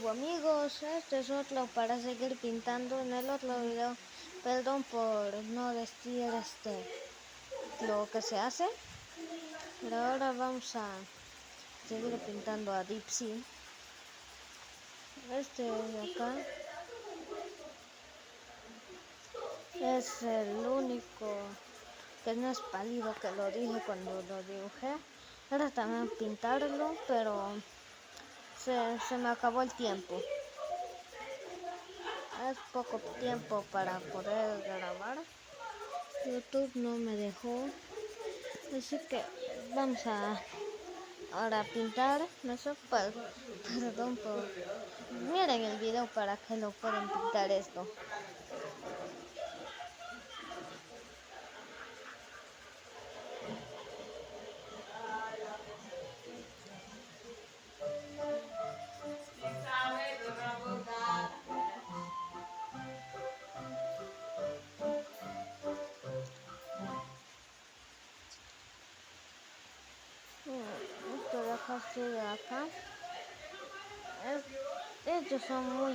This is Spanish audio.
nuevo amigos, este es otro para seguir pintando. En el otro video, perdón por no decir lo que se hace, pero ahora vamos a seguir pintando a Dipsy. Este de acá es el único que no es pálido, que lo dije cuando lo dibujé. Ahora también pintarlo, pero se me acabó el tiempo. Es poco tiempo para poder grabar. YouTube no me dejó, así que vamos a ahora pintar. No sé, perdón por... Miren el video para que lo puedan pintar esto. Esto de acá sigue acá. Estos son muy